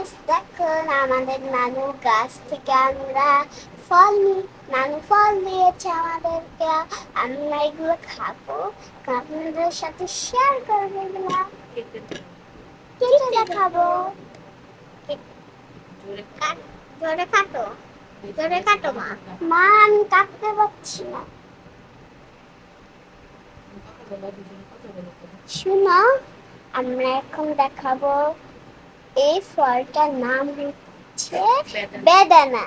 Guys দেখুন আমাদের নানু গাছ থেকে আমরা ফল নিই। নানু ফল দিয়েছে আমাদেরকে, আমরা এগুলো খাবো, আপনাদের সাথে শেয়ার করবো এগুলো, কেটে দেখাবো। জোরে কাটো, জোরে কাটো মা। মা আমি কাটতে পারছি না। শুনো, আমরা এখন দেখাবো এই ফলটার নাম হচ্ছে বেদানা।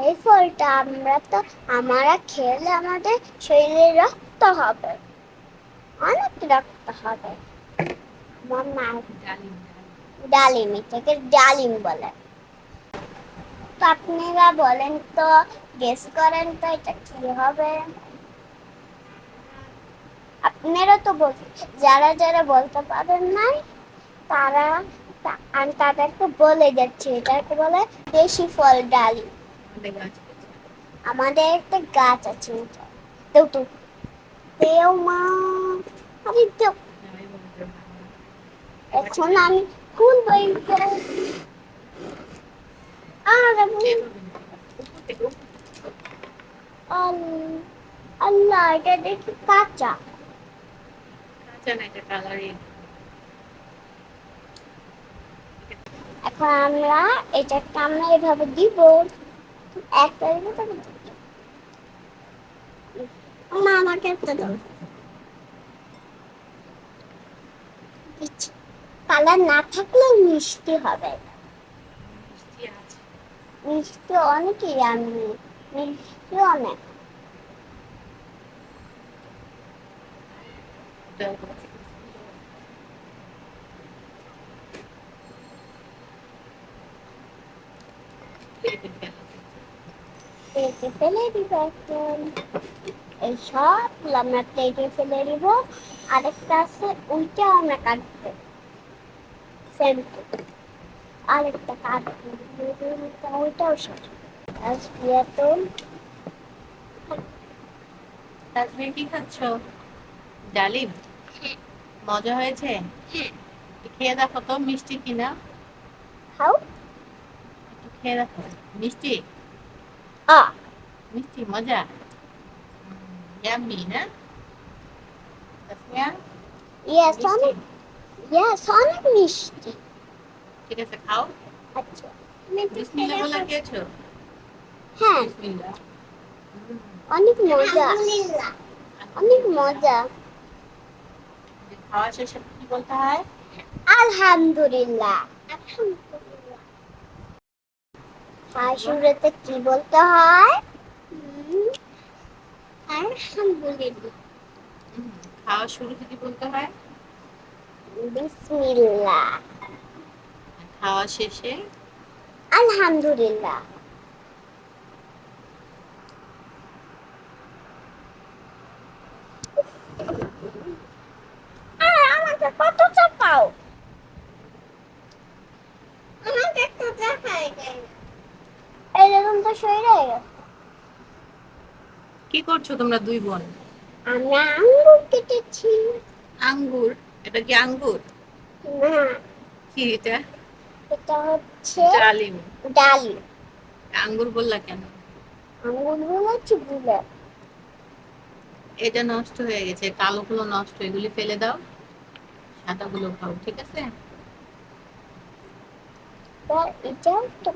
এই ফলটা আমরা খেলে আমাদের শরীরে রক্ত হবে, অনেক রক্ত হবে। আমার মা ডালিম, এটাকে ডালিম বলে। তো আপনারা বলেন তো, গেস করেন তো এটা কি হবে। আপনারা তো যারা যারা বলতে পারেন নাই তারা, আমি তাদেরকে বলে যাচ্ছি, এটাকে বলে দেশি ফল ডালিম। আমাদের একটা গাছ আছে, দেও তো, দেও মা, আরে দেও। এখন আমি খুলবো এইটা। আল্লাহ, এটা দেখি কাঁচা। এখন এটাকে আমরা এভাবে দিব, একটা দিব, তবে মা আমাকে একটা দাও। কালার না থাকলেও মিষ্টি হবে, মিষ্টি অনেকই, আমি মিষ্টি অনেক। প্লেটে ফেলে দিব এখন, এই সব আমরা প্লেটে ফেলে দিব। আরেকটা আছে, ওইটা আমরা কাটবো, আরেকটা কাটবো, ওইটাও শেষ। আজকে তো তাসমিন কি খাচ্ছ? ডালিম? মজা হয়েছে? খেয়ে দেখো তো মিষ্টি কিনা। খাও। একটু খেয়ে দেখো। মিষ্টি? আ মিষ্টি মজা? ইয়াম্মি না তাসমিয়া? ইয়েস, মিষ্টি? অনেক, ইয়েস অনেক মিষ্টি। ঠিক আছে, খাও। আচ্ছা, বিসমিল্লাহ বলে খেয়েছো? হ্যাঁ, বিসমিল্লাহ। অনেক মজা, অনেক মজা। খাওয়া শেষে কি বলতে হয়? আলহামদুলিল্লাহ। আলহামদুলিল্লাহ। আর শুরুতে কি বলতে হয়? আলহামদুলিল্লাহ। খাওয়া শুরুতে কি বলতে হয়? বিসমিল্লাহ। খাওয়া শেষে? আলহামদুলিল্লাহ। আমাকে কত চাপাও, আমাকে একটা দেখাই যায় না। এরকম তো শরীরে কি করছো তোমরা দুই বোন? আমরা আঙ্গুর কেটেছি। আঙ্গুর? এটা কি আঙ্গুর? না, কি এটা? এটা হচ্ছে ডালিম। ডালিম। আঙ্গুর বললা কেন? আঙ্গুরগুলো হচ্ছে গুলো। এটা নষ্ট হয়ে গেছে, কালোগুলো নষ্ট, এগুলি ফেলে দাও, সাদাগুলো খাও, ঠিক আছে? এটাও তো